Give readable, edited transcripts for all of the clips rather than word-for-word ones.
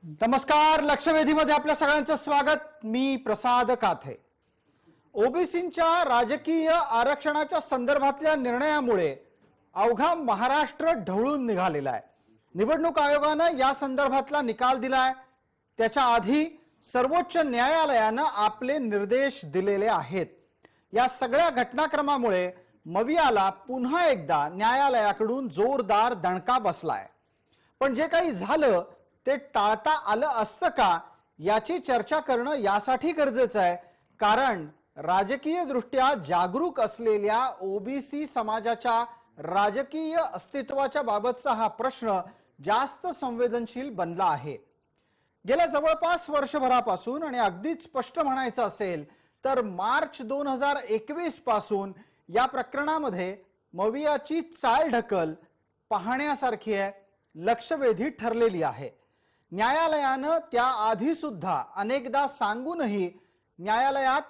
नमस्कार, लक्षवेधीमध्ये आपल्या सगळ्यांचं स्वागत। मी प्रसाद काथे। ओबीसींच्या राजकीय आरक्षणाच्या संदर्भातल्या निर्णयामुळे अवघा महाराष्ट्र ढवळून निघालेला आहे। निवडणूक आयोगाने या संदर्भातला निकाल दिलाय। त्याच्या आधी सर्वोच्च न्यायालयाने आपले निर्देश दिलेले आहेत। या सगळ्या घटनाक्रमामुळे मवियाला पुन्हा एकदा न्यायालयाकडून जोरदार दणका बसलाय। पण जे काही झालं ते टाळता आलं असतं का याची चर्चा करणं यासाठी गरजेचं आहे, कारण राजकीय दृष्ट्या जागरूक असलेल्या ओबीसी समाजाच्या राजकीय अस्तित्वाच्या बाबतचा हा प्रश्न जास्त संवेदनशील बनला आहे। गेल्या जवळपास वर्षभरापासून आणि अगदीच स्पष्ट म्हणायचं असेल तर मार्च 2021 पासून या प्रकरणामध्ये मवियाची चालढकल पाहण्यासारखी आहे, लक्षवेधी ठरलेली आहे। न्यायालयाने त्या आधी सुद्धा अनेकदा सांगूनही न्यायालयात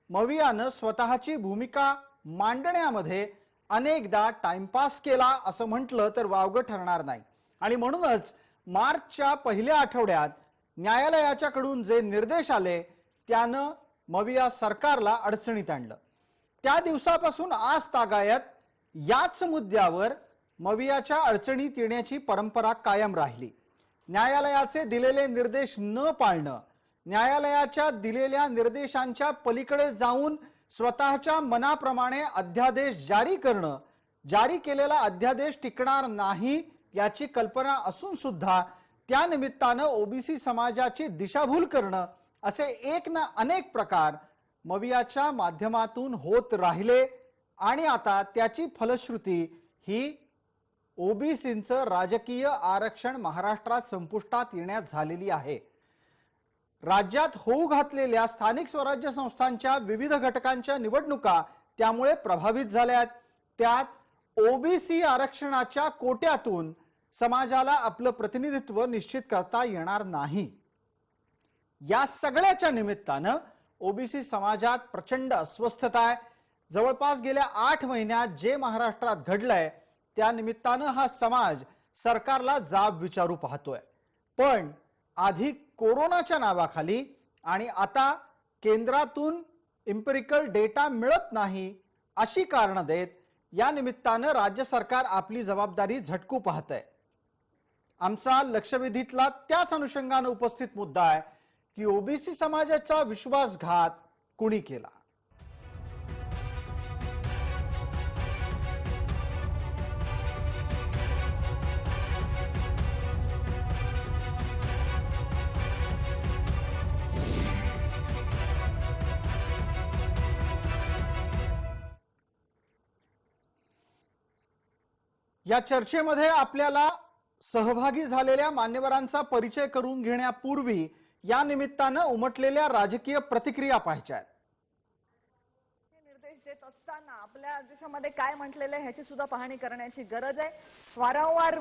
मवियाने स्वतःची भूमिका मांडण्यामध्ये अनेकदा टाइमपास केला असं म्हटलं तर वावगं ठरणार नाही। आणि म्हणूनच मार्चच्या पहिल्या आठवड्यात न्यायालयाच्याकडून जे निर्देश आले त्यानं मविया सरकारला अडचणीत आणलं। त्या दिवसापासून आज तागायत याच मुद्द्यावर मवियाच्या अडचणीत येण्याची परंपरा कायम राहिली। न्यायालयाचे दिलेले निर्देश न पाळणं, न्यायालयाच्या दिलेल्या निर्देशांच्या पलीकडे जाऊन स्वतःच्या मनाप्रमाणे अध्यादेश जारी करणं, जारी केलेला अध्यादेश टिकणार नाही याची कल्पना असून सुद्धा त्या निमित्ताने ओबीसी समाजाची दिशाभूल करणं असे एक ना अनेक प्रकार मवियाच्या माध्यमातून होत राहिले। आणि आता त्याची फलश्रुती ही ओबीसींचं राजकीय आरक्षण महाराष्ट्रात संपुष्टात येण्यात झालेली आहे। राज्यात होऊ घातलेल्या स्थानिक स्वराज्य संस्थांच्या विविध घटकांच्या निवडणुका त्यामुळे प्रभावित झाल्यात। त्यात ओबीसी आरक्षणाच्या कोट्यातून समाजाला आपलं प्रतिनिधित्व निश्चित करता येणार नाही। या सगळ्याच्या निमित्तानं ओबीसी समाजात प्रचंड अस्वस्थता आहे। जवळपास गेल्या 8 महिन्यात जे महाराष्ट्रात घडलंय त्या निमित्तानं हा समाज सरकारला जाब विचारू पाहतोय। पण आधी कोरोनाच्या नावाखाली आणि आता केंद्रातून एम्पिरिकल डेटा मिळत नाही अशी कारण देत या निमित्तानं राज्य सरकार आपली जबाबदारी झटकू पाहतंय। आमचा लक्षवेधीतला त्याच अनुषंगाने उपस्थित मुद्दा आहे की ओबीसी समाजाचा विश्वासघात कुणी केला। या चर्चेमध्ये आपल्याला सहभागी झालेल्या मान्यवरांचा परिचय करून घेण्यापूर्वी या निमित्तानं उमटलेल्या राजकीय प्रतिक्रिया पाहायच्या। निर्देश देत असताना आपल्या देशामध्ये काय म्हटलेलं आहे ह्याची सुद्धा पाहणी करण्याची गरज आहे। वारंवार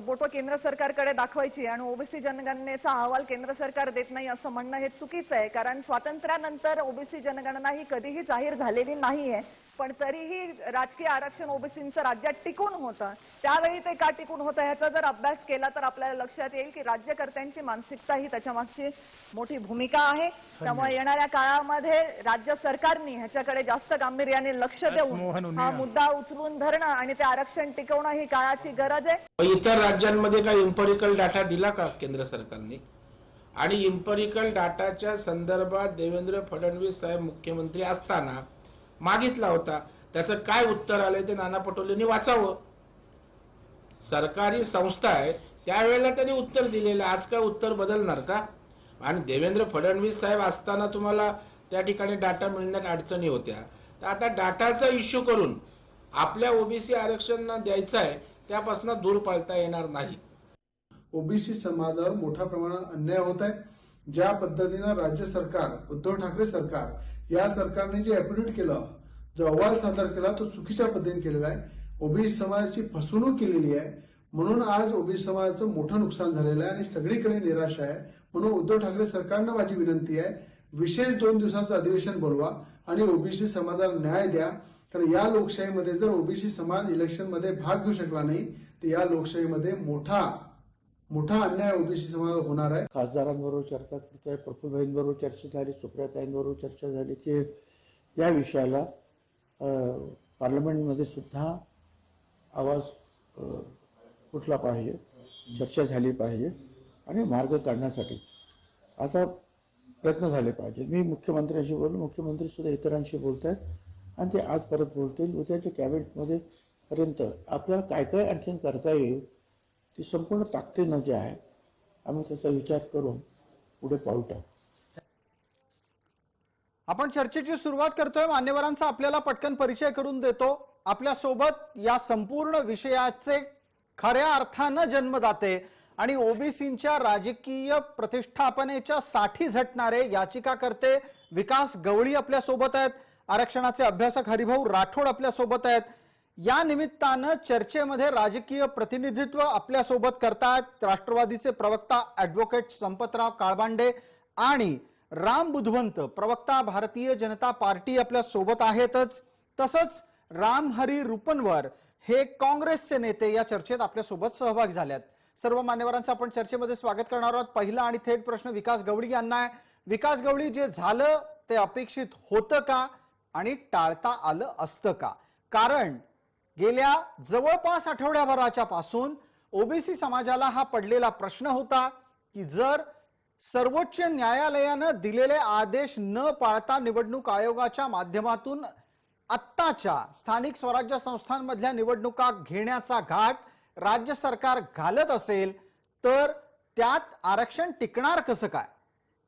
बोटो केंद्र सरकारकडे दाखवायची आणि ओबीसी जनगणनेचा अहवाल केंद्र सरकार देत नाही असं म्हणणं हे चुकीचं आहे, कारण स्वातंत्र्यानंतर ओबीसी जनगणना ही कधीही जाहीर झालेली नाहीये। पण तरीही राजकीय आरक्षण ओबीसींचं राज्यात टिकून होतं। त्यावेळी ते का टिकून होतं ह्याचा जर अभ्यास केला तर आपल्याला लक्षात येईल की राज्यकर्त्यांची मानसिकता ही त्याच्यामागची मोठी भूमिका आहे। त्यामुळे येणाऱ्या काळामध्ये राज्य सरकारने ह्याच्याकडे जास्त गांभीर्याने लक्ष देऊन हा मुद्दा उचलून धरणं आणि ते आरक्षण टिकवणं ही काळाची गरज आहे। इतर राज्यांमध्ये काही एम्पिरिकल डाटा दिला का केंद्र सरकारने? आणि एम्पिरिकल डाटाच्या संदर्भात देवेंद्र फडणवीस साहेब मुख्यमंत्री असताना मागितला होता, त्याचं काय उत्तर आले ते नाना पटोलेंनी वाचावं। सरकारी संस्था आहे त्यावेळेला त्यांनी उत्तर दिलेलं, आज काय उत्तर बदलणार का? आणि देवेंद्र फडणवीस साहेब असताना तुम्हाला त्या ठिकाणी डाटा मिळण्यात अडचणी होत्या, तर आता डाटाचा इश्यू करून आपल्या ओबीसी आरक्षण द्यायचं आहे त्यापासून दूर पळता येणार नाही। ओबीसी समाजावर मोठ्या प्रमाणात अन्याय होत आहे। ज्या पद्धतीने राज्य सरकार, उद्धव ठाकरे सरकार, या सरकारने जे ऍफिडेव्हिट केलं, जो अहवाल सादर केला तो चुकीच्या पद्धतीने केलेला आहे। ओबीसी समाजाची फसवणूक केलेली आहे, म्हणून आज ओबीसी समाजाचं मोठं नुकसान झालेलं आहे आणि सगळीकडे निराशा आहे। म्हणून उद्धव ठाकरे सरकारनं माझी विनंती आहे, विशेष 2 दिवसाचं अधिवेशन बोलवा आणि ओबीसी समाजाला न्याय द्या। कारण या लोकशाहीमध्ये जर ओबीसी समाज इलेक्शनमध्ये भाग घेऊ शकला नाही तर या लोकशाहीमध्ये मोठा मोठा अन्याय ओबीसी समाजावर होणार आहे. खासदारांबरोबर चर्चा करतोय, प्रफुल्लभाईंबरोबर चर्चा झाली, सुप्रियाताईंबरोबर चर्चा झाली की या विषयाला पार्लमेंटमध्ये सुद्धा आवाज उठला पाहिजे, चर्चा झाली पाहिजे आणि मार्ग काढण्यासाठी आता प्रयत्न झाले पाहिजे. मी मुख्यमंत्र्यांशी बोललो, मुख्यमंत्री सुद्धा इतरांशी बोलत आहेत आणि ते आज परत बोलतील. उद्याच्या कॅबिनेटमध्ये पर्यंत आपल्याला काय काय आणखीन करता येईल ती संपूर्ण ताकदीनं जे आहे आम्ही त्याचा विचार करून पुढे पाऊल टाकू. आपण चर्चेची सुरुवात करतोय. मान्यवरांचा आपल्याला पटकन परिचय करून देतो. आपल्या सोबत या संपूर्ण विषयाचे खऱ्या अर्थानं जन्मदाते आणि ओबीसींच्या राजकीय प्रतिष्ठापनेच्या साठी झटणारे याचिकाकर्ते विकास गवळी आपल्या सोबत आहेत. आरक्षणाचे अभ्यासक हरिभाऊ राठोड आपल्या सोबत आहेत. या निमित्तानं चर्चेमध्ये राजकीय प्रतिनिधित्व आपल्या सोबत करतात राष्ट्रवादीचे प्रवक्ता ऍडव्होकेट संपतराव काळबांडे आणि राम बुधवंत प्रवक्ता भारतीय जनता पार्टी आपल्या सोबत आहेतच. तसंच रामहरी रुपनवर हे काँग्रेसचे नेते या चर्चेत आपल्या सोबत सहभागी झालेत. सर्व मान्यवरांचं आपण चर्चेमध्ये स्वागत करणार आहोत. पहिला आणि थेट प्रश्न विकास गवळी यांना आहे. विकास गवळी, जे झालं ते अपेक्षित होतं का आणि टाळता आलं असतं का? कारण गेल्या जवळपास आठवड्याभराच्या पासून ओबीसी समाजाला हा पडलेला प्रश्न होता की जर सर्वोच्च न्यायालयानं दिलेले आदेश न पाळता निवडणूक आयोगाच्या माध्यमातून आत्ताच्या स्थानिक स्वराज्य संस्थांमधल्या निवडणुका घेण्याचा घाट राज्य सरकार घालत असेल तर त्यात आरक्षण टिकणार कसं काय?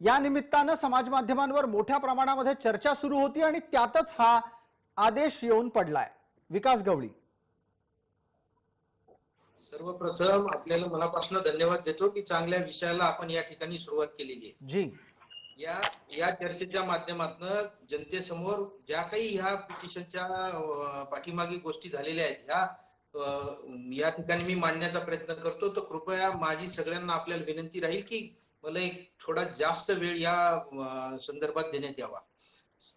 या निमित्तानं समाज माध्यमांवर मोठ्या प्रमाणामध्ये चर्चा सुरू होती आणि त्यातच हा आदेश येऊन पडलाय. विकास गवळी, सर्वप्रथम आपल्याला मनापासून धन्यवाद देतो की चांगल्या विषयाला आपण या ठिकाणी सुरुवात केलेली आहे. जी, या चर्चेच्या माध्यमातून जनतेसमोर ज्या काही ह्या पिटिशनच्या पाठीमागे गोष्टी झालेल्या आहेत या ठिकाणी मी मांडण्याचा प्रयत्न करतो. तर कृपया माझी सगळ्यांना आपल्याला विनंती राहील की मला एक थोडा जास्त वेळ या संदर्भात देण्यात यावा.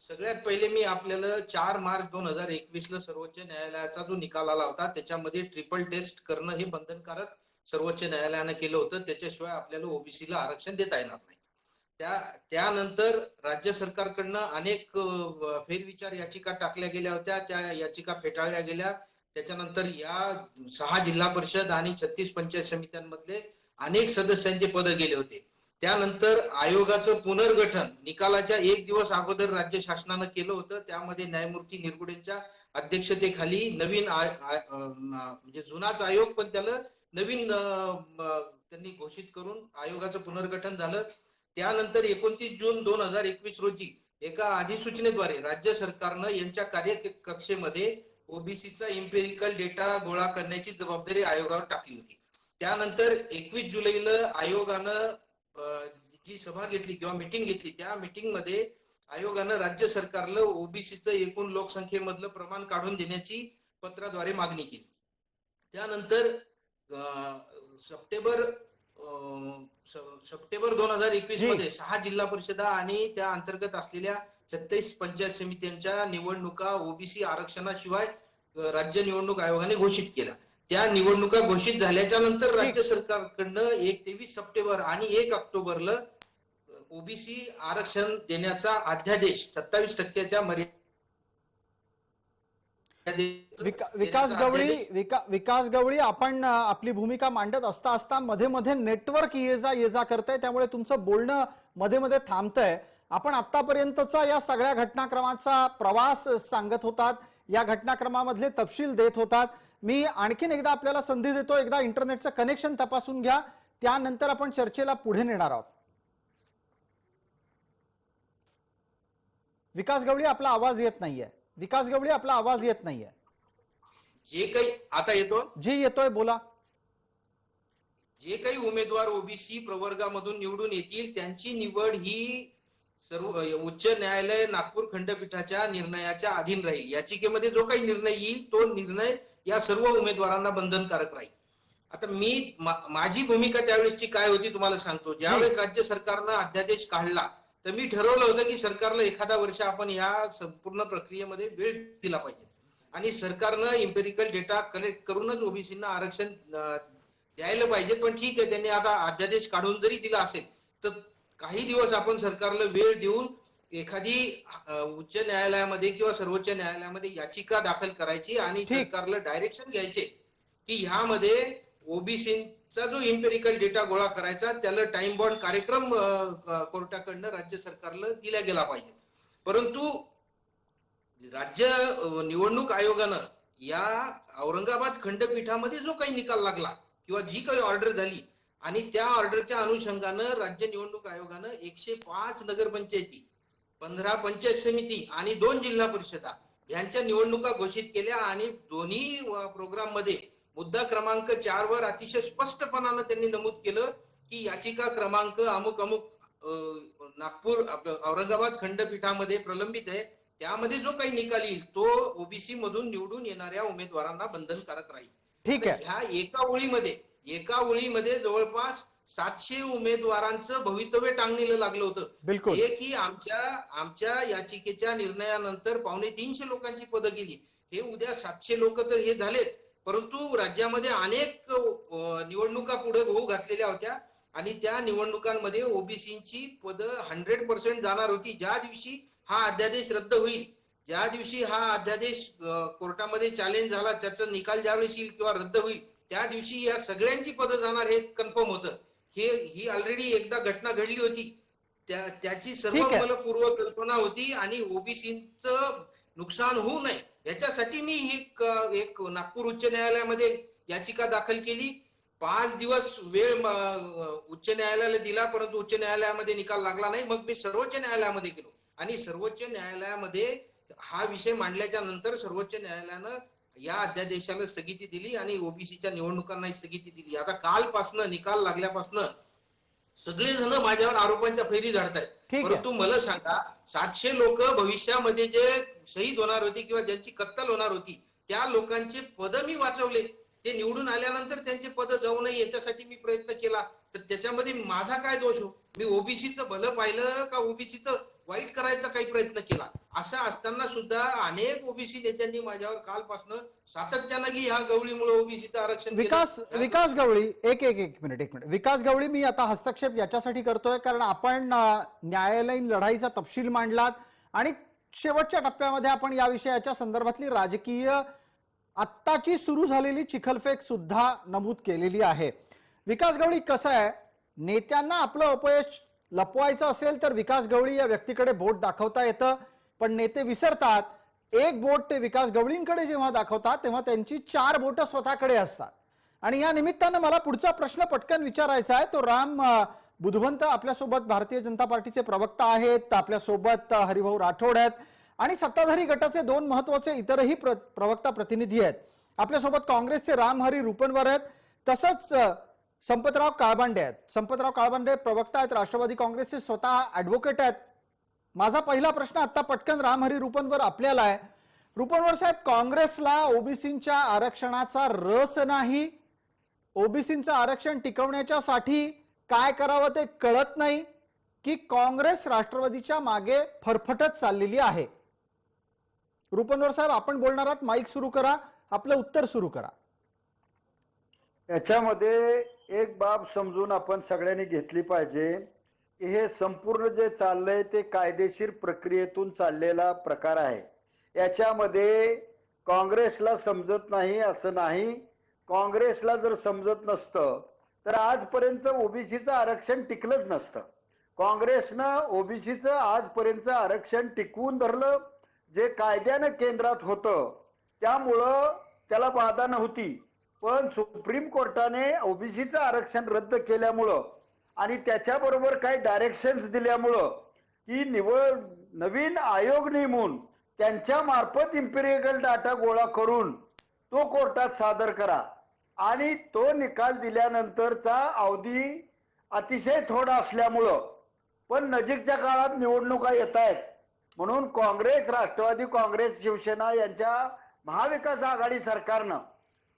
सगळ्यात पहिले मी आपल्याला 4 मार्च 2021 ला सर्वोच्च न्यायालयाचा जो निकाल आला होता त्याच्यामध्ये ट्रिपल टेस्ट करणं हे बंधनकारक सर्वोच्च न्यायालयानं केलं होतं. त्याच्याशिवाय आपल्याला ओबीसीला आरक्षण देता येणार नाही. त्यानंतर राज्य सरकारकडनं अनेक फेरविचार याचिका टाकल्या गेल्या होत्या. त्या याचिका फेटाळल्या गेल्या. त्याच्यानंतर या 6 जिल्हा परिषद आणि 36 पंचायत समित्यांमधले अनेक सदस्यांचे पद गेले होते. त्यानंतर आयोगाचं पुनर्गठन निकालाच्या 1 दिवस अगोदर राज्य शासनानं केलं होतं. त्यामध्ये न्यायमूर्ती निरगुडेंच्या अध्यक्षतेखाली नवीन म्हणजे जुनाच आयोग पण त्याला नवीन त्यांनी घोषित करून आयोगाचं पुनर्गठन झालं. त्यानंतर 29 जून 2021 रोजी एका अधिसूचनेद्वारे राज्य सरकारनं यांच्या कार्यकक्षेमध्ये ओबीसीचा इम्पेरिकल डेटा गोळा करण्याची जबाबदारी आयोगावर टाकली होती. त्यानंतर 21 जुलैला आयोगानं जी सभा घेतली किंवा मीटिंग घेतली त्या मीटिंग मध्ये आयोगानं राज्य सरकारला ओबीसीचं एकूण लोकसंख्येमधलं प्रमाण काढून देण्याची पत्राद्वारे मागणी केली. त्यानंतर सप्टेंबर 2021 मध्ये 6 जिल्हा परिषदा आणि त्या अंतर्गत असलेल्या 36 पंचायत समित्यांच्या निवडणुका ओबीसी आरक्षणाशिवाय राज्य निवडणूक आयोगाने घोषित केल्या. त्या निवडणुका घोषित झाल्याच्या नंतर राज्य सरकारकडनं 23 सप्टेंबर आणि 1 ऑक्टोबरला ओबीसी आरक्षण देण्याचा अध्यादेश 27% मर्यादा विकास गवळी, आपण आपली भूमिका मांडत असता मध्ये मध्ये नेटवर्क ये जा करतंय, त्यामुळे तुमचं बोलणं मध्ये मध्ये थांबतंय. आपण आतापर्यंतचा या सगळ्या घटनाक्रमाचा प्रवास सांगत होतात, या घटनाक्रमामधले तपशील देत होतात. मी आणखीन एकदा आपल्याला संधी देतो, एकदा इंटरनेटचं कनेक्शन तपासून घ्या, त्यानंतर आपण चर्चेला पुढे नेणार आहोत. विकास गवळी, आपला आवाज येत नाहीये. विकास गवळी, आपला आवाज येत नाहीये. जे काही आता येतो, जी येतोय, बोला. जे काही उमेदवार ओबीसी प्रवर्गामधून निवडून येतील त्यांची निवड ही सर्व उच्च न्यायालय नागपूर खंडपीठाच्या निर्णयाच्या अधीन राहील. याचिकेमध्ये जो काही निर्णय येईल तो निर्णय या सर्व उमेदवारांना बंधनकारक राहील. आता मी माझी भूमिका त्यावेळेसची काय होती तुम्हाला सांगतो. ज्यावेळेस राज्य सरकारनं अध्यादेश काढला तर मी ठरवलं होतं की सरकारला एखादा वर्ष आपण या संपूर्ण प्रक्रियेमध्ये वेळ दिला पाहिजे आणि सरकारनं इम्पेरिकल डेटा कलेक्ट करूनच ओबीसींना आरक्षण द्यायला पाहिजे. पण ठीक आहे, त्यांनी आता अध्यादेश काढून जरी दिला असेल तर काही दिवस आपण सरकारला वेळ देऊन एखादी उच्च न्यायालयामध्ये किंवा सर्वोच्च न्यायालयामध्ये याचिका दाखल करायची आणि ठीक. सरकारला डायरेक्शन घ्यायचे की ह्यामध्ये ओबीसीचा जो इम्पेरिकल डेटा गोळा करायचा त्याला टाइम बॉन्ड कार्यक्रम कोर्टाकडनं राज्य सरकारला दिला गेला पाहिजे. परंतु राज्य निवडणूक आयोगानं या औरंगाबाद खंडपीठामध्ये जो काही निकाल लागला किंवा जी काही ऑर्डर झाली आणि त्या ऑर्डरच्या अनुषंगानं राज्य निवडणूक आयोगानं 105 नगरपंचायती, 15 पंचायत समिती आणि 2 जिल्हा परिषदा यांच्या निवडणुका घोषित केल्या आणि दोन्ही प्रोग्राम मध्ये मुद्दा क्रमांक 4 वर अतिशय स्पष्टपणानं त्यांनी नमूद केलं की याचिका क्रमांक अमुक अमुक नागपूर औरंगाबाद खंडपीठामध्ये प्रलंबित आहे, त्यामध्ये जो काही निकाल येईल तो ओबीसी मधून निवडून येणाऱ्या उमेदवारांना बंधनकारक राहील. ठीक आहे. ह्या एका ओळीमध्ये जवळपास 700 उमेदवारांचं भवितव्य टांगणीला लागलं होतं. बिलकुल. जे की आमच्या याचिकेच्या निर्णयानंतर 250 लोकांची पदं गेली. हे उद्या 700 लोक तर हे झालेच, परंतु राज्यामध्ये अनेक निवडणुका पुढे होऊ घातलेल्या होत्या आणि त्या निवडणुकांमध्ये ओबीसीची पदं 100% जाणार होती. ज्या दिवशी हा अध्यादेश रद्द होईल, ज्या दिवशी हा अध्यादेश कोर्टामध्ये चॅलेंज झाला, त्याचा निकाल ज्यावेळेस येईल किंवा रद्द होईल त्या दिवशी या सगळ्यांची पदं जाणार हे कन्फर्म होतं. ही ऑलरेडी एकदा घटना घडली होती, त्याची सर्व ठीक आहे. मला पूर्वकल्पना होती आणि ओबीसीचं नुकसान होऊ नये याच्यासाठी मी एक नागपूर उच्च न्यायालयामध्ये याचिका दाखल केली. 5 दिवस वेळ उच्च न्यायालयाला दिला, परंतु उच्च न्यायालयामध्ये निकाल लागला नाही. मग मी सर्वोच्च न्यायालयामध्ये गेलो आणि सर्वोच्च न्यायालयामध्ये हा विषय मांडल्याच्या नंतर सर्वोच्च न्यायालयानं या अध्यादेशाला स्थगिती दिली आणि ओबीसीच्या निवडणुकांना स्थगिती दिली. आता कालपासनं निकाल लागल्यापासनं सगळेजण माझ्यावर आरोपांच्या फैरी झाडतायत. ठीक आहे. परंतु मला सांगा, 700 लोक भविष्यामध्ये जे शहीद होणार होती किंवा ज्यांची कत्तल होणार होती त्या लोकांचे पद मी वाचवले. ते निवडून आल्यानंतर त्यांचे पद जाऊ नये याच्यासाठी मी प्रयत्न केला, तर त्याच्यामध्ये माझा काय दोष हो? मी ओबीसीचं भलं पाहिलं का ओबीसीचं वाईट करायचा काही प्रयत्न केला? असं असताना सुद्धा अनेक ओबीसी नेत्यांनी माझ्यावर कालपासनं सातत्यानं की ह्या गवळीमुळे ओबीसीचं आरक्षण विकास गवळी, एक मिनिट. विकास गवळी, मी आता हस्तक्षेप याच्यासाठी करतोय कारण आपण न्यायालयीन लढाईचा तपशील मांडलात आणि शेवटच्या टप्प्यामध्ये आपण या विषयाच्या संदर्भातली राजकीय आत्ताची सुरू झालेली चिखलफेक सुद्धा नमूद केलेली आहे. विकास गवळी, कसं आहे, नेत्यांना आपलं अपयश लपवायचं असेल तर विकास गवळी या व्यक्तीकडे बोट दाखवता येतं, पण नेते विसरतात एक बोट ते विकास गवळींकडे जेव्हा दाखवतात तेव्हा त्यांची 4 बोट स्वतःकडे असतात. आणि या निमित्तानं मला पुढचा प्रश्न पटकन विचारायचा आहे. तो राम बुधवंत आपल्यासोबत भारतीय जनता पार्टीचे प्रवक्ता आहेत, आपल्यासोबत हरिभाऊ राठोड आहेत आणि सत्ताधारी गटाचे 2 महत्वाचे इतरही प्रवक्ता प्रतिनिधी आहेत. आपल्यासोबत काँग्रेसचे रामहरी रुपनवर आहेत, तसंच संपतराव काळबांडे आहेत. संपतराव काळबांडे प्रवक्ता आहेत, राष्ट्रवादी काँग्रेसचे स्वतः ऍडव्होकेट आहेत. माझा पहिला प्रश्न आता पटकन रामहरी रुपनवर आपल्याला आहे. रुपनवर साहेब, काँग्रेसला ओबीसींच्या आरक्षणाचा रस नाही, ओबीसींचं आरक्षण टिकवण्याच्यासाठी काय करावं ते कळत नाही, की काँग्रेस राष्ट्रवादीच्या मागे फरफटत चाललेली आहे? रुपनवर साहेब, आपण बोलणार आहात, माईक सुरू करा, आपलं उत्तर सुरू करा. याच्यामध्ये एक बाब समजून आपण सगळ्यांनी घेतली पाहिजे की हे संपूर्ण जे चाललंय ते कायदेशीर प्रक्रियेतून चाललेला प्रकार आहे. याच्यामध्ये काँग्रेसला समजत नाही असं नाही. काँग्रेसला जर समजत नसतं तर आजपर्यंत ओबीसीचं आरक्षण टिकलंच नसतं. काँग्रेसनं ओबीसीचं आजपर्यंत आरक्षण टिकवून धरलं, जे कायद्यानं केंद्रात होतं त्यामुळं त्याला बाधा नव्हती. पण सुप्रीम कोर्टाने ओबीसीचं आरक्षण रद्द केल्यामुळं आणि त्याच्याबरोबर काही डायरेक्शन्स दिल्यामुळं की नवीन आयोग नेमून त्यांच्या मार्फत इम्पेरिकल डाटा गोळा करून तो कोर्टात सादर करा आणि तो निकाल दिल्यानंतरचा अवधी अतिशय थोडा असल्यामुळं, पण नजीकच्या काळात निवडणुका येत आहेत म्हणून काँग्रेस, राष्ट्रवादी काँग्रेस, शिवसेना यांच्या महाविकास आघाडी सरकारनं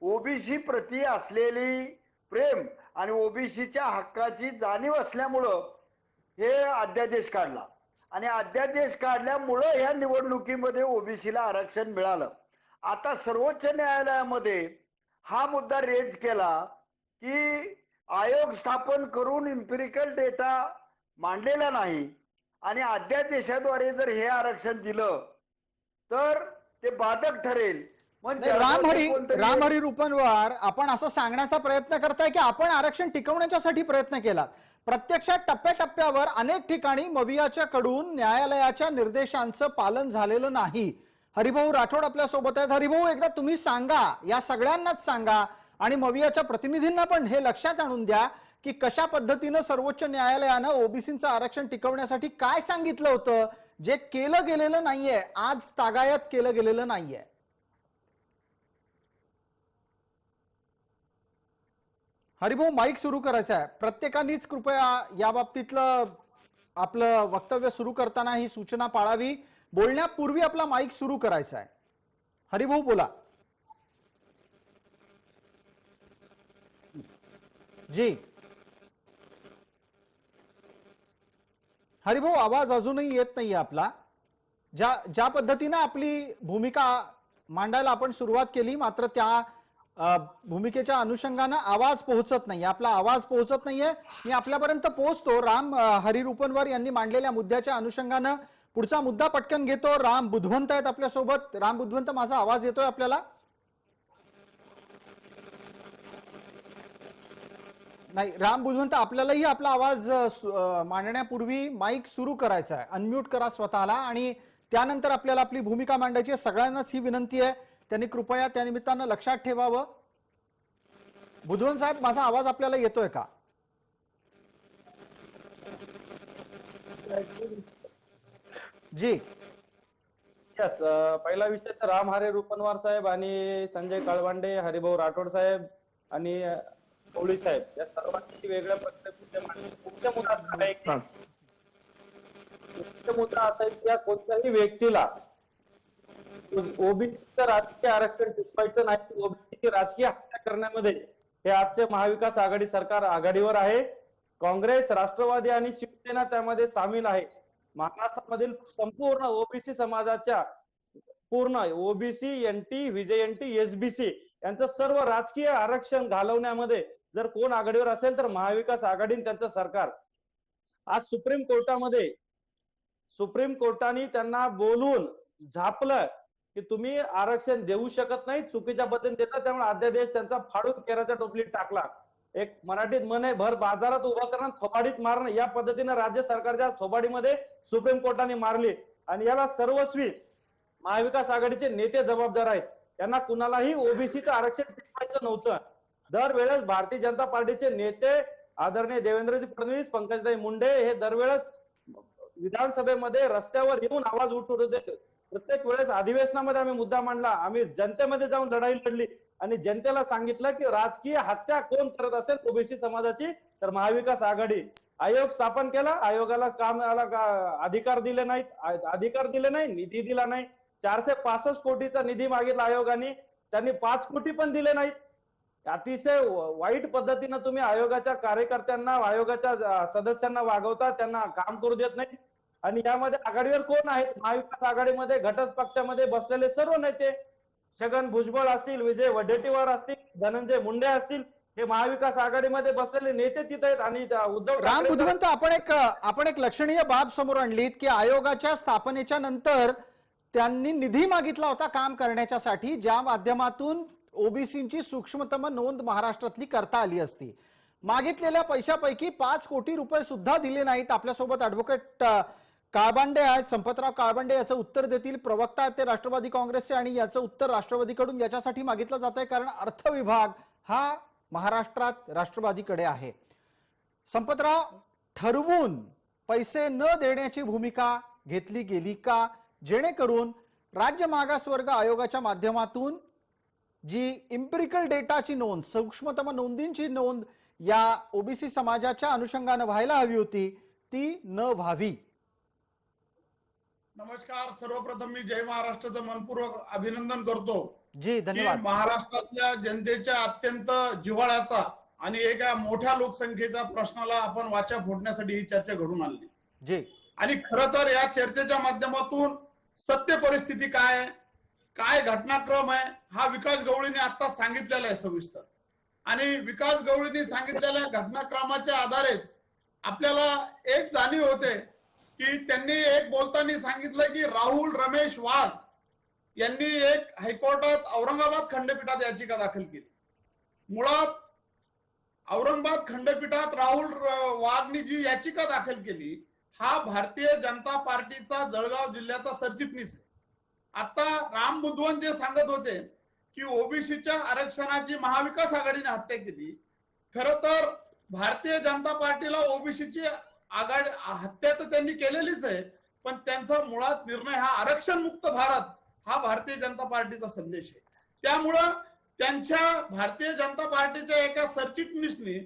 ओबीसी प्रती असलेली प्रेम आणि ओबीसीच्या हक्काची जाणीव असल्यामुळं हे अध्यादेश काढला आणि अध्यादेश काढल्यामुळं या निवडणुकीमध्ये ओबीसीला आरक्षण मिळालं. आता सर्वोच्च न्यायालयामध्ये हा मुद्दा रेज केला की आयोग स्थापन करून इम्पिरिकल डेटा मांडलेला नाही आणि अध्यादेशाद्वारे जर हे आरक्षण दिलं तर ते बाधक ठरेल. नाही, रामहरी रूपनवर आपण असं सांगण्याचा प्रयत्न करताय की आपण आरक्षण टिकवण्यासाठी प्रयत्न केला. प्रत्यक्षात टप्प्याटप्प्यावर अनेक ठिकाणी मवियाच्या कडून न्यायालयाच्या निर्देशांचं पालन झालेलं नाही. हरिभाऊ राठोड आपल्या सोबत आहेत. हरिभाऊ, एकदा तुम्ही सांगा, या सगळ्यांनाच सांगा आणि मवियाच्या प्रतिनिधींना पण हे लक्षात आणून द्या की कशा पद्धतीनं सर्वोच्च न्यायालयानं ओबीसीचं आरक्षण टिकवण्यासाठी काय सांगितलं होतं, जे केलं गेलेलं नाहीये, आज तागायत केलं गेलेलं नाहीये. हरिभाऊ, माईक सुरू करायचा आहे. प्रत्येकानेच कृपया या बाबतीतलं आपलं वक्तव्य सुरू करताना ही सूचना पाळावी. बोलण्यापूर्वी आपला माईक सुरू करायचा आहे. हरिभाऊ बोला. जी हरिभाऊ, आवाज अजूनही येत नाहीये आपला. ज्या पद्धतीने आपली भूमिका मांडायला आपण सुरुवात केली, मात्र त्या भूमिकेच्या अनुषंगाने आवाज पोहोचत नाही. आपला आवाज पोहोचत नाहीये. मी आपल्यापर्यंत पोहोचतो. हरी रूपनवर यांनी मांडलेल्या मुद्द्याच्या अनुषंगाने पुढचा मुद्दा पटकन घेतो. राम बुधवंत आहेत आपल्या सोबत. राम बुधवंत, माझा आवाज येतोय आपल्याला? नाही, राम बुधवंत, आपल्यालाही आपला आवाज मांडण्यापूर्वी माईक सुरू करायचा आहे. अनम्यूट करा स्वतःला आणि त्यानंतर आपल्याला आपली भूमिका मांडायची आहे. सगळ्यांनाच ही विनंती आहे, त्यांनी कृपया त्या निमित्तानं लक्षात ठेवावं. बुधवंत साहेब, माझा आवाज आपल्याला येतोय का? जी यस. पहिला विषय तर रामहरी रूपनवर साहेब आणि संजय काळबांडे, हरिभाऊ राठोड साहेब आणि कोळी साहेब या सर्वांची वेगळ्या पद्धतीने मुख्य मुद्दा आहे की मुख्य मुद्दा असा आहे की या कोणत्याही व्यक्तीला ओबीसीचं राजकीय आरक्षण टिकवायचं नाही. ओबीसीची राजकीय हत्या करण्यामध्ये हे आजचे महाविकास आघाडी सरकार आघाडीवर आहे. काँग्रेस, राष्ट्रवादी आणि शिवसेना त्यामध्ये सामील आहे. महाराष्ट्रामधील संपूर्ण ओबीसी समाजाच्या पूर्ण ओबीसी, एनटी, व्हीजेएनटी, एसबीसी यांचं सर्व राजकीय आरक्षण घालवण्यामध्ये जर कोण आघाडीवर असेल तर महाविकास आघाडी त्यांचं सरकार. आज सुप्रीम कोर्टाने त्यांना बोलून झापलं की तुम्ही आरक्षण देऊ शकत नाही, चुकीच्या पद्धतीने देतात, त्यामुळे अध्यादेश त्यांचा फाडून केराच्या टोपलीत टाकला. एक मराठीत म्हण आहे, भर बाजारात उभा करणं, थोबाडीत मारणं, या पद्धतीने राज्य सरकारच्या थोबाडीमध्ये सुप्रीम कोर्टाने मारली आणि याला सर्वस्वी महाविकास आघाडीचे नेते जबाबदार आहेत. यांना कुणालाही ओबीसीचं आरक्षण टिकवायचं नव्हतं. दरवेळेस भारतीय जनता पार्टीचे नेते आदरणीय देवेंद्रजी फडणवीस, पंकजाताई मुंडे हे दरवेळेस विधानसभेमध्ये रस्त्यावर येऊन आवाज उठवत होते. प्रत्येक वेळेस अधिवेशनामध्ये आम्ही मुद्दा मांडला, आम्ही जनतेमध्ये जाऊन लढाई लढली आणि जनतेला सांगितलं की राजकीय हत्या कोण करत असेल ओबीसी समाजाची तर महाविकास आघाडी. आयोग स्थापन केला, आयोगाला अधिकार दिले नाही, निधी दिला नाही. 465 कोटीचा निधी मागितला आयोगाने, त्यांनी 5 कोटी पण दिले नाहीत. अतिशय वाईट पद्धतीने तुम्ही आयोगाच्या कार्यकर्त्यांना, आयोगाच्या सदस्यांना वागवता, त्यांना काम करू देत नाही. आणि यामध्ये आघाडीवर कोण आहेत? महाविकास आघाडीमध्ये घटक पक्षामध्ये बसलेले सर्व नेते, छगन भुजबळ असतील, विजय वडेट्टीवार असतील, धनंजय मुंडे असतील, हे महाविकास आघाडीमध्ये बसलेले नेते तिथे आहेत. आणि उद्धव राम बुधवंत, आपण एक लक्षणीय बाब समोर आणलीत की आयोगाच्या स्थापनेच्या नंतर त्यांनी निधी मागितला होता काम करण्यासाठी, ज्या माध्यमातून ओबीसीची सूक्ष्मतम नोंद महाराष्ट्रातली करता आली असती. मागितलेल्या पैशापैकी 5 कोटी रुपये सुद्धा दिले नाहीत. आपल्यासोबत ऍडव्होकेट काळबांडे आहेत, संपतराव काळबांडे याचं उत्तर देतील. प्रवक्ता आहेत ते राष्ट्रवादी काँग्रेसचे आणि याचं उत्तर राष्ट्रवादीकडून याच्यासाठी मागितलं जात आहे कारण अर्थ विभाग हा महाराष्ट्रात राष्ट्रवादीकडे आहे. संपतराव, ठरवून पैसे न देण्याची भूमिका घेतली गेली का, जेणेकरून राज्य मागासवर्ग आयोगाच्या माध्यमातून जी इम्पिरिकल डेटाची नोंद, सूक्ष्मतम नोंदींची नोंद या ओबीसी समाजाच्या अनुषंगाने व्हायला हवी होती, ती न व्हावी? नमस्कार. सर्वप्रथम मी जय महाराष्ट्राचं मनपूर्वक अभिनंदन करतो. जी धन्यवाद. महाराष्ट्रातल्या जनतेच्या अत्यंत जिव्हाळ्याचा आणि एका मोठ्या लोकसंख्येच्या प्रश्नाला आपण वाचा फोडण्यासाठी ही चर्चा घडून आणली. जी, आणि खरं तर या चर्चेच्या माध्यमातून सत्य परिस्थिती काय आहे, काय घटनाक्रम आहे, हा विकास गवळीने आता सांगितलेला आहे सविस्तर. आणि विकास गवळींनी सांगितलेल्या घटनाक्रमाच्या आधारेच आपल्याला एक जाणीव होते की त्यांनी एक बोलताना सांगितलं की राहुल रमेश वाघ यांनी एक हायकोर्टात औरंगाबाद खंडपीठात याचिका दाखल केली. मुळात औरंगाबाद खंडपीठात राहुल वाघनी जी याचिका दाखल केली हा भारतीय जनता पार्टीचा जळगाव जिल्ह्याचा सरचिटणीस आहे. आता राम बुधवन जे सांगत होते की ओबीसीच्या आरक्षणाची महाविकास आघाडीने हत्या केली, खरं तर भारतीय जनता पार्टीला ओबीसीची आघाडी हत्या तर त्यांनी केलेलीच आहे, पण त्यांचा मुळात निर्णय हा आरक्षण मुक्त भारत हा भारतीय जनता पार्टीचा संदेश आहे. त्यामुळं त्यांच्या भारतीय जनता पार्टीच्या एका सरचिटणीसनी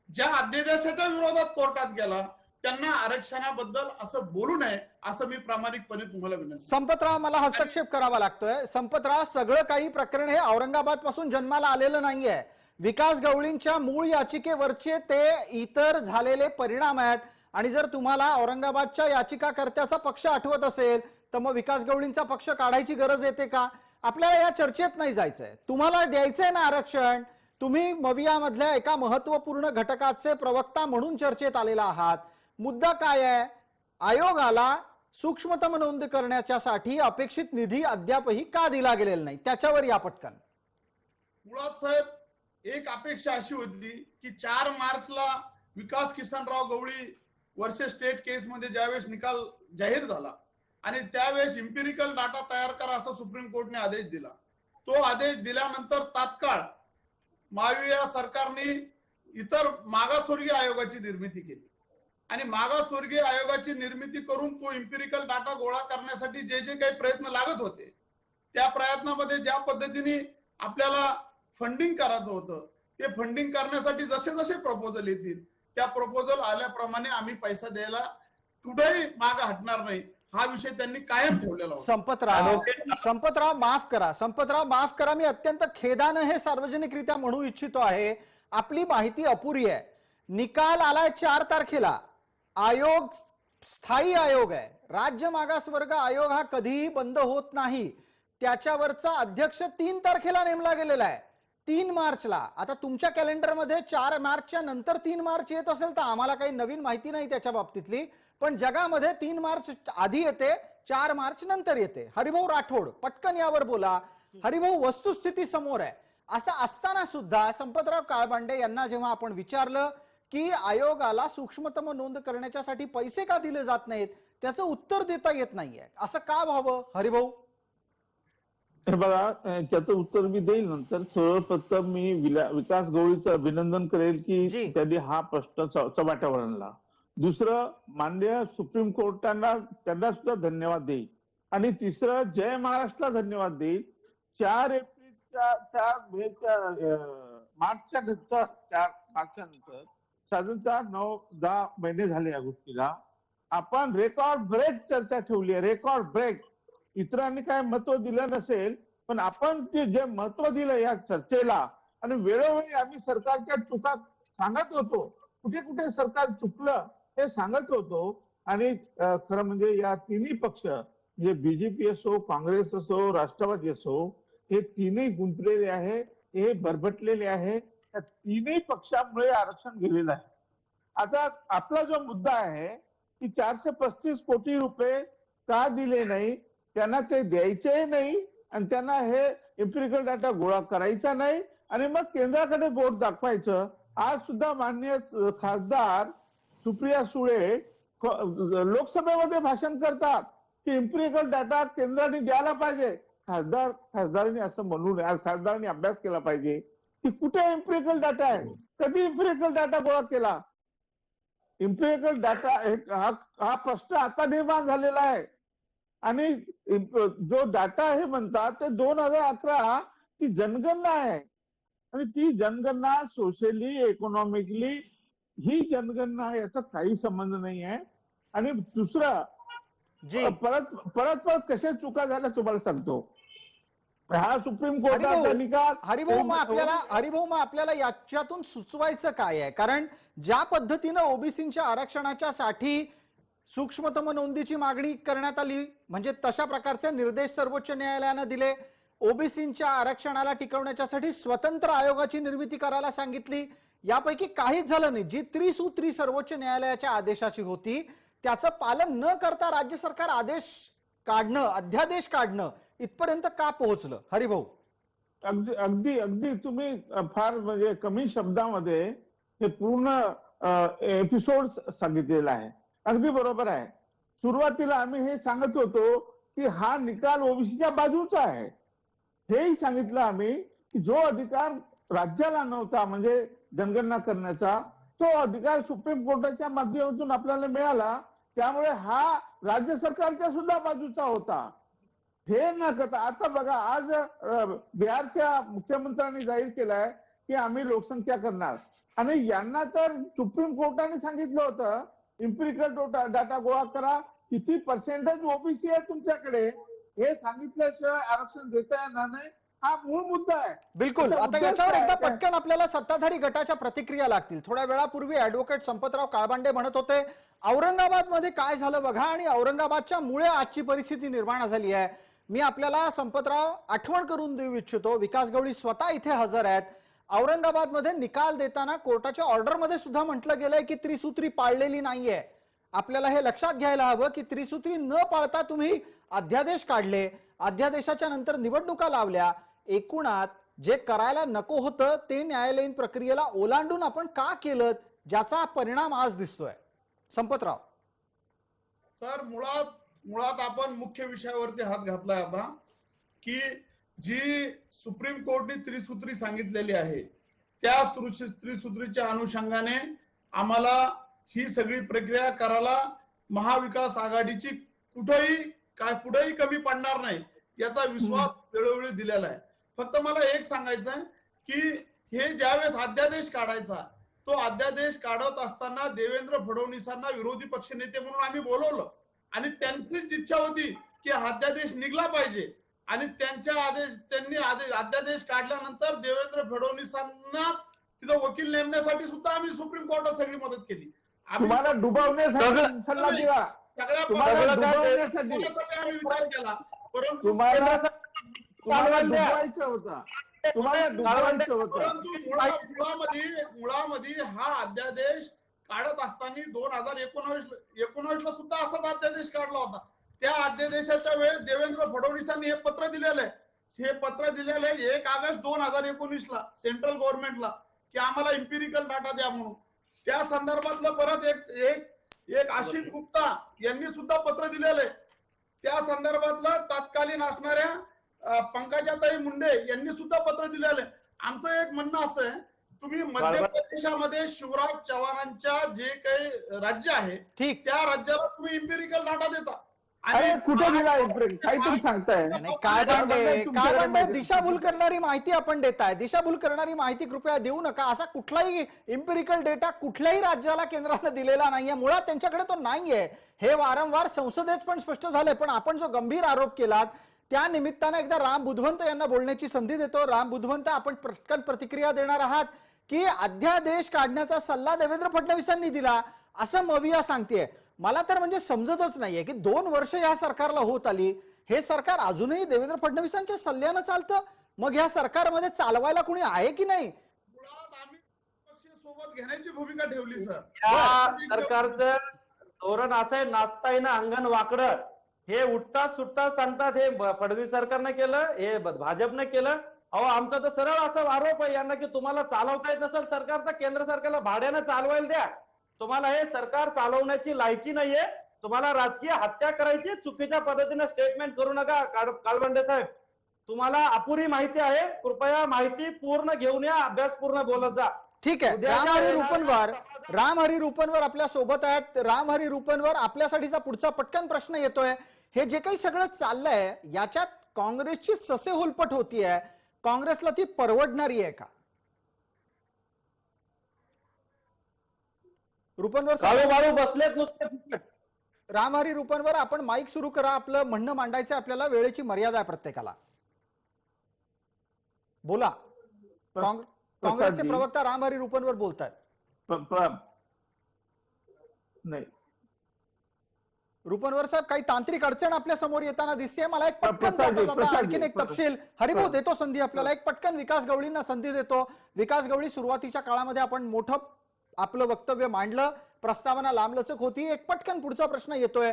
ज्या अध्यादेशाच्या विरोधात कोर्टात गेला त्यांना आरक्षणाबद्दल असं बोलू नये असं मी प्रामाणिकपणे तुम्हाला विनंती. संपतराव, मला हस्तक्षेप करावा लागतोय. संपतराव, सगळं काही प्रकरण हे औरंगाबाद पासून जन्माला आलेलं नाहीये. विकास गवळींच्या मूळ याचिकेवरचे ते इतर झालेले परिणाम आहेत. आणि जर तुम्हाला औरंगाबादच्या याचिकाकर्त्याचा पक्ष आठवत असेल तर मग विकास गवळींचा पक्ष काढायची गरज येते का? आपल्याला या चर्चेत नाही जायचंय. तुम्हाला द्यायचंय ना आरक्षण. तुम्ही मविया मधल्या एका महत्वपूर्ण घटकाचे प्रवक्ता म्हणून चर्चेत आलेला आहात. मुद्दा काय आहे? आयोगाला सूक्ष्मतम नोंद करण्याच्यासाठी अपेक्षित निधी अद्यापही का दिला गेलेला नाही, त्याच्यावर या पटकन. मुळात साहेब एक अपेक्षा अशी होती की 4 मार्चला विकास किसनराव गवळी वर्सेस स्टेट केस मध्ये ज्यावेळेस निकाल जाहीर झाला आणि त्यावेळेस इम्पिरिकल डाटा तयार करा असा सुप्रीम कोर्टने आदेश दिला. तो आदेश दिल्यानंतर तात्काळ महाविकास सरकारने इतर मागासवर्गीय आयोगाची निर्मिती केली आणि मागासवर्गीय आयोगाची निर्मिती करून तो इम्पिरिकल डाटा गोळा करण्यासाठी जे जे काही प्रयत्न लागत होते त्या प्रयत्नामध्ये ज्या पद्धतीने आपल्याला फंडिंग करायचं होतं ते फंडिंग करण्यासाठी जसे जसे प्रपोजल येतील त्या प्रपोजल आल्याप्रमाणे आम्ही पैसा द्यायला कुठेही मागे हटणार नाही हा विषय त्यांनी कायम ठेवलेला होता. संपतराव माफ करा. मी अत्यंत खेदानं हे सार्वजनिकरित्या म्हणू इच्छितो आहे. आपली माहिती अपुरी आहे. निकाल आलाय 4 तारखेला. आयोग स्थायी आयोग आहे. राज्य मागासवर्ग आयोग हा कधीही बंद होत नाही. त्याच्यावरचा अध्यक्ष 3 तारखेला नेमला गेलेला आहे, 3 मार्चला. आता तुमच्या कॅलेंडरमध्ये 4 मार्चच्या नंतर 3 मार्च येत असेल तर आम्हाला काही नवीन माहिती नाही त्याच्या बाबतीतली, पण जगामध्ये 3 मार्च आधी येते, 4 मार्च नंतर येते. हरिभाऊ राठोड, पटकन यावर बोला. हरिभाऊ, वस्तुस्थिती समोर आहे. असं असताना सुद्धा संपतराव काळबांडे यांना जेव्हा आपण विचारलं की आयोगाला सूक्ष्मतम नोंद करण्यासाठी पैसे का दिले जात नाहीत, त्याचं उत्तर देता येत नाहीये. असं का व्हावं हरिभाऊ? हे बघा, त्याचं उत्तर मी देईल नंतर. सर्वप्रथम मी विकास गवळीचं अभिनंदन करेल की त्यांनी हा प्रश्न चव्हाट्यावर आणला. दुसरं, माननीय सुप्रीम कोर्टांना त्यांना सुद्धा धन्यवाद देईल. आणि तिसरं, जय महाराष्ट्रला धन्यवाद देईल. 4 मार्चच्या नंतर साधारणतः 9-10 महिने झाले या गोष्टीला. आपण रेकॉर्ड ब्रेक चर्चा ठेवली आहे, रेकॉर्ड ब्रेक. इतरांनी काय महत्व दिलं नसेल पण आपण जे महत्व दिलं या चर्चेला आणि वेळोवेळी आम्ही सरकारच्या चुका सांगत होतो, कुठे कुठे सरकार चुकलं हे सांगत होतो. आणि खरं म्हणजे या तिन्ही पक्ष म्हणजे बीजेपी असो, काँग्रेस असो, राष्ट्रवादी असो, हे तिन्ही गुंतलेले आहे, हे भरभटलेले आहे. त्या तिन्ही पक्षांमुळे आरक्षण गेलेलं आहे. आता आपला जो मुद्दा आहे की 435 कोटी रुपये का दिले नाही, त्यांना ते द्यायचे नाही आणि त्यांना हे एम्पिरिकल डाटा गोळा करायचा नाही आणि मग केंद्राकडे बोट दाखवायचं. आज सुद्धा माननीय खासदार सुप्रिया सुळे लोकसभेमध्ये भाषण करतात की एम्पिरिकल डाटा केंद्राने द्यायला पाहिजे. खासदारांनी असं म्हणू नये. आज खासदारांनी अभ्यास केला पाहिजे की कुठे एम्पिरिकल डाटा आहे, कधी एम्पिरिकल डाटा गोळा केला. एम्पिरिकल डाटा हा प्रश्न आता निर्माण झालेला आहे. आणि जो डाटा हे म्हणतात ते 2011 ती जनगणना आहे आणि ती जनगणना सोशली इकॉनॉमिकली ही जनगणना याचा काही संबंध नाही आहे. आणि दुसरं, परत कशा चुका झाल्या तुम्हाला सांगतो. हा सुप्रीम कोर्टाचा निकाल. हरिभाऊ, मग आपल्याला याच्यातून सुचवायचं काय आहे? कारण ज्या पद्धतीनं ओबीसीच्या आरक्षणाच्या साठी सूक्ष्मतम नोंदीची मागणी करण्यात आली, म्हणजे तशा प्रकारचे निर्देश सर्वोच्च न्यायालयाने दिले. ओबीसींच्या आरक्षणाला टिकवण्याच्यासाठी स्वतंत्र आयोगाची निर्मिती करायला सांगितली. यापैकी काहीच झालं नाही. जी त्रिसूत्री सर्वोच्च न्यायालयाच्या आदेशाची होती त्याचं पालन न करता राज्य सरकार अध्यादेश काढणं इथपर्यंत का पोहोचलं? हरिभाऊ, अगदी अगदी अगदी तुम्ही फार म्हणजे कमी शब्दामध्ये हे पूर्ण एपिसोड सांगितलेला आहे. अगदी बरोबर आहे. सुरुवातीला आम्ही हे सांगत होतो की हा निकाल ओबीसीच्या बाजूचा आहे. हेही सांगितलं आम्ही की जो अधिकार राज्याला नव्हता म्हणजे जनगणना करण्याचा, तो अधिकार सुप्रीम कोर्टाच्या माध्यमातून आपल्याला मिळाला. त्यामुळे हा राज्य सरकारच्या सुद्धा बाजूचा होता. हे न करता आता बघा, आज बिहारच्या मुख्यमंत्र्यांनी जाहीर केलाय की आम्ही लोकसंख्या करणार, आणि यांना तर सुप्रीम कोर्टाने सांगितलं होतं इम्पिरिकल डाटा गोळा करा, किती पर्सेंटेज ओबीसी आहे तुमच्याकडे हे सांगितल्याशिवाय आरक्षण देता येणार नाही. हा मूळ मुद्दा आहे. बिलकुल. आता याच्यावर एकदा पटकन आपल्याला सत्ताधारी गटाच्या प्रतिक्रिया लागतील. थोड्या वेळापूर्वी ऍडव्होकेट संपतराव काळबांडे म्हणत होते औरंगाबाद मध्ये काय झालं बघा, आणि औरंगाबादच्या मुळे आजची परिस्थिती निर्माण झाली आहे. मी आपल्याला संपतराव आठवण करून देऊ इच्छितो, विकास गवळी स्वतः इथे हजर आहेत. औरंगाबाद मध्ये निकाल देताना कोर्टाच्या ऑर्डर मध्ये सुद्धा म्हटलं गेलंय की त्रिसूत्री पाळलेली नाहीये. आपल्याला हे लक्षात घ्यायला हवं की त्रिसूत्री न पाळता तुम्ही अध्यादेश काढले, अध्यादेशाच्या नंतर निवडणुका लावल्या. एकूणात जे करायला नको होतं ते न्यायालयीन प्रक्रियेला ओलांडून आपण का केलं, ज्याचा परिणाम आज दिसतोय. संपतराव सर, मुळात आपण मुख्य विषयावरती हात घातलाय आता, की जी सुप्रीम कोर्टने त्रिसूत्री सांगितलेली आहे त्या त्रिसूत्रीच्या अनुषंगाने आम्हाला ही सगळी प्रक्रिया करायला महाविकास आघाडीची कुठेही कमी पडणार नाही याचा विश्वास वेळोवेळी दिलेला आहे. फक्त मला एक सांगायचं आहे की हे ज्यावेळेस अध्यादेश काढायचा, तो अध्यादेश काढत असताना देवेंद्र फडणवीसांना विरोधी पक्षनेते म्हणून आम्ही बोलवलं, आणि त्यांचीच इच्छा होती की अध्यादेश निघला पाहिजे. आणि त्यांनी अध्यादेश काढल्यानंतर देवेंद्र फडणवीसांना तिथं वकील नेमण्यासाठी सुद्धा आम्ही सुप्रीम कोर्टात सगळी मदत केली. तुम्हाला डुबवण्यासाठी सल्ला दिला, सगळ्या डुबवण्यासाठी आम्ही विचार केला, परंतु तुम्हाला डुबवायचं होतं, तुम्हाला डुबवायचं होतं. परंतु मुळामध्ये हा अध्यादेश काढत असताना 2019 ला सुद्धा असाच अध्यादेश काढला होता. त्या अध्यादेशाच्या वेळेस देवेंद्र फडणवीसांनी हे पत्र दिलेलं आहे. हे पत्र दिलेलं आहे 1 ऑगस्ट 2019 ला सेंट्रल गव्हर्नमेंटला की आम्हाला इम्पिरिकल डाटा द्या म्हणून. त्या संदर्भातलं परत एक आशिष गुप्ता यांनी सुद्धा पत्र दिलेलं आहे. त्या संदर्भातलं तत्कालीन असणाऱ्या पंकजाताई मुंडे यांनी सुद्धा पत्र दिलेलं आहे. आमचं एक म्हणणं असं आहे, तुम्ही मध्य प्रदेशामध्ये शिवराज चव्हाणांच्या जे काही राज्य आहे त्या राज्याला तुम्ही इम्पिरिकल डाटा देता, अरे कुठे दिला काहीतरी सांगताय. काय दिशाभूल करणारी माहिती आपण देताय. दिशाभूल करणारी माहिती कृपया देऊ नका. असा कुठलाही इम्पिरिकल डेटा कुठल्याही राज्याला केंद्रानं दिलेला नाहीये. मुळात त्यांच्याकडे तो नाहीये. हे वारंवार संसदेत पण स्पष्ट झालंय. पण आपण जो गंभीर आरोप केलात त्या निमित्तानं एकदा राम बुधवंत यांना बोलण्याची संधी देतो. राम बुधवंत, आपण पटकन प्रतिक्रिया देणार आहात की अध्यादेश काढण्याचा सल्ला देवेंद्र फडणवीसांनी दिला असं मविया सांगतेय. मला तर म्हणजे समजतच नाहीये की 2 वर्ष या सरकारला होत आली, हे सरकार अजूनही देवेंद्र फडणवीसांच्या सल्ल्यानं चालतं. मग या सरकारमध्ये चालवायला कोणी आहे की नाही? मुळात आम्ही पक्ष सोबत घेण्याची भूमिका ठेवली सर. या सरकारचं धोरण असं आहे, नाचता येणं अंगण वाकडं. हे उठता सुटता सांगतात हे फडणवीस सरकारनं केलं, हे भाजपनं केलं. अहो, आमचा तर सरळ असा आरोप आहे यांना की तुम्हाला चालवता येत नसेल सरकार तर केंद्र सरकारला भाड्यानं चालवायला द्या. तुम्हाला हे सरकार चालवण्याची लायकी नाहीये. तुम्हाला राजकीय हत्या करायची, चुकीच्या पद्धतीने स्टेटमेंट करू नका काळबंडे साहेब. तुम्हाला अपुरी माहिती आहे, कृपया माहिती पूर्ण घेऊन या, अभ्यास पूर्ण बोलत जा. ठीक आहे. राम हरी रुपनवर आपल्या सोबत आहेत. राम हरी रुपनवर, आपल्यासाठीचा पुढचा पटकन प्रश्न येतोय. हे जे काही सगळं चाललंय याच्यात काँग्रेसची ससेहोलपट होतीये, काँग्रेसला ती परवडणारी आहे का? रुपनवर बसलेत नुसते. राम हरी रुपनवर, आपण माईक सुरू करा. आपलं म्हणणं मांडायचं, आपल्याला वेळेची मर्यादा आहे प्रत्येकाला. बोला. काँग्रेसचे प्रवक्ता राम हरी रुपनवर बोलतात. नाही, रुपनवर साहेब, काही तांत्रिक अडचण आपल्या समोर येताना दिसते. मला एक पटकन प्रसादजी, जाता जाता आणखीन एक प्रसादजी. तपशील. हरिभाऊ, देतो संधी आपल्याला एक पटकन. विकास गवळींना संधी देतो. विकास गवळी, सुरुवातीच्या काळामध्ये आपण मोठं आपलं वक्तव्य मांडलं, प्रस्तावना लांबलचक होती. एक पटकन पुढचा प्रश्न येतोय.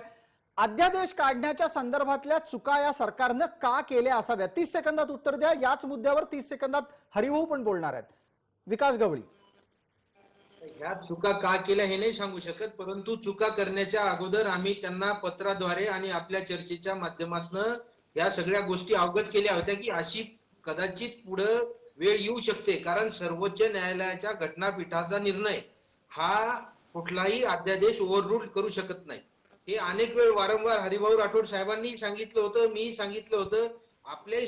अध्यादेश काढण्याच्या संदर्भातल्या चुका या सरकारनं का केल्या असाव्या? 30 सेकंदात उत्तर द्या. याच मुद्द्यावर 30 सेकंदात हरिभाऊ पण बोलणार आहेत. विकास गवळी. ह्या चुका का केल्या हे नाही सांगू शकत, परंतु चुका करण्याच्या अगोदर आम्ही त्यांना पत्राद्वारे आणि आपल्या चर्चेच्या माध्यमातून या सगळ्या गोष्टी अवगत केल्या होत्या की अशी कदाचित पुढे वेळ येऊ शकते, कारण सर्वोच्च न्यायालयाच्या घटनापीठाचा निर्णय हा कुठलाही अध्यादेश ओव्हररूल करू शकत नाही. हे अनेक वेळ वारंवार हरिभाऊ राठोड साहेबांनी सांगितलं होतं, मी सांगितलं होतं. आपल्याही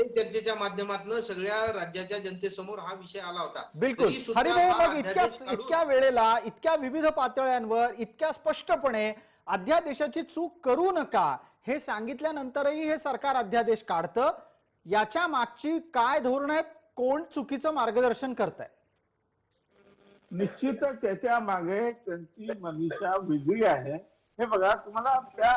चर्चेच्या माध्यमातून सगळ्या राज्याच्या जनतेसमोर हा विषय आला होता. बिलकुल. तरी सुद्धा हरिभाऊ, हा मग अध्यादेश काढून- इतक्या वेळेला, इतक्या विविध पातळ्यांवर, इतक्या स्पष्टपणे अध्यादेशाची चूक करू नका हे सांगितल्यानंतरही हे सरकार अध्यादेश काढतं. याच्या मागची काय धोरण आहेत? कोण चुकीचं मार्गदर्शन करताय? निश्चितच त्याच्या मागे त्यांची मनीषा वेगळी आहे. हे बघा, तुम्हाला त्या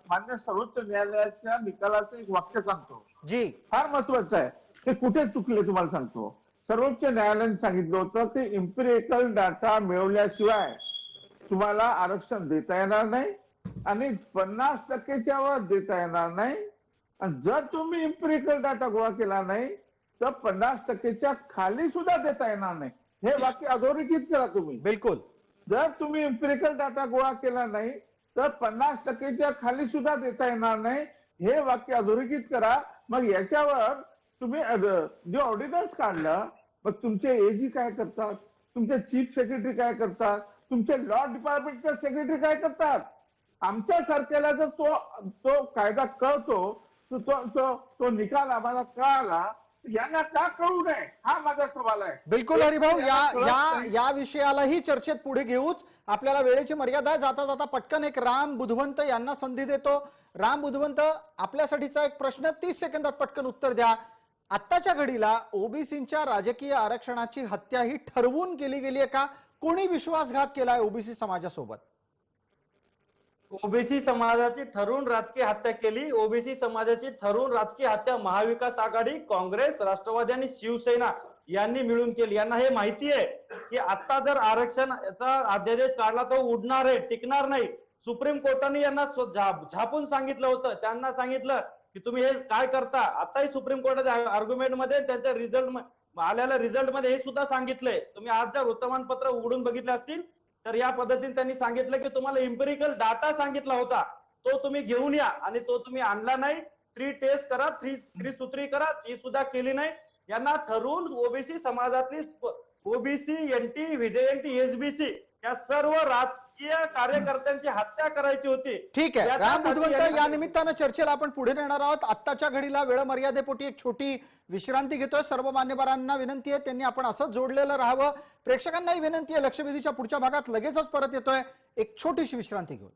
मान्य सर्वोच्च न्यायालयाच्या निकालाचं एक वाक्य सांगतो, जी फार महत्वाचं आहे. ते कुठे चुकले तुम्हाला सांगतो. सर्वोच्च न्यायालयाने सांगितलं होतं की इम्पिरिकल डाटा मिळवल्याशिवाय तुम्हाला आरक्षण देता येणार नाही आणि 50%च्या वर देता येणार नाही. आणि जर तुम्ही इम्पिरिकल डाटा गोळा केला नाही तर 50%च्या खाली सुद्धा देता येणार नाही. हे वाक्य अधोरेखित करा तुम्ही. बिलकुल. जर तुम्ही इम्पिरिकल डाटा गोळा केला नाही तर 50%च्या खाली सुद्धा देता येणार नाही. हे वाक्य अधोरेखित करा. मग याच्यावर तुम्ही जे ऑर्डिनन्स काढलं, मग तुमचे एजी काय करतात, तुमचे चीफ सेक्रेटरी काय करतात, तुमचे लॉ डिपार्टमेंटचे सेक्रेटरी काय करतात. आमच्या सारख्याला जर तो कायदा कळतो, तो निकाल आम्हाला कळाला, यांना का कळू नये हा माझा सवाल आहे. बिलकुल हरिभाऊ, या विषयालाही चर्चेत पुढे घेऊच. आपल्याला वेळेची मर्यादा आहे. जाता जाता पटकन एक राम बुधवंत यांना संधी देतो. राम बुधवंत, आपल्यासाठीचा एक प्रश्न, 30 सेकंदात पटकन उत्तर द्या. आत्ताच्या घडीला ओबीसींच्या राजकीय आरक्षणाची हत्या ही ठरवून केली गेली आहे का? कोणी विश्वासघात केलाय ओबीसी समाजासोबत? ओबीसी समाजाची ठरवून राजकीय हत्या केली. ओबीसी समाजाची ठरवून राजकीय हत्या महाविकास आघाडी, काँग्रेस, राष्ट्रवादी आणि शिवसेना यांनी मिळून केली. यांना हे माहिती आहे की आता जर आरक्षणाचा अध्यादेश काढला तो उडणार आहे, टिकणार नाही. सुप्रीम कोर्टाने यांना झापून सांगितलं होतं. त्यांना सांगितलं की तुम्ही हे काय करता. आताही सुप्रीम कोर्टाच्या आर्ग्युमेंट मध्ये त्यांच्या आलेल्या रिझल्ट मध्ये हे सुद्धा सांगितलंय. तुम्ही आज जर वर्तमानपत्र उघडून बघितले असतील तर या पद्धतीने त्यांनी सांगितलं की तुम्हाला इम्पेरिकल डाटा सांगितला होता तो तुम्ही घेऊन या, आणि तो तुम्ही आणला नाही. 3 टेस्ट करा, 3 सूत्री करा, ती सुद्धा केली नाही. यांना ठरवून ओबीसी समाजातली ओबीसी, एनटी, व्हीजेएनटी, एसबीसी या सर्व राजकीय कार्यकर्त्यांची हत्या करायची होती. ठीक आहे राम बुधवंत, या निमित्तानं चर्चेला आपण पुढे नेणार आहोत. आत्ताच्या घडीला वेळ मर्यादेपोटी एक छोटी विश्रांती घेतोय. सर्व मान्यवरांना विनंती आहे त्यांनी आपण असं जोडलेलं राहावं. प्रेक्षकांनाही विनंती आहे, लक्षवेधीच्या पुढच्या भागात लगेचच परत येतोय. एक छोटीशी विश्रांती घेऊन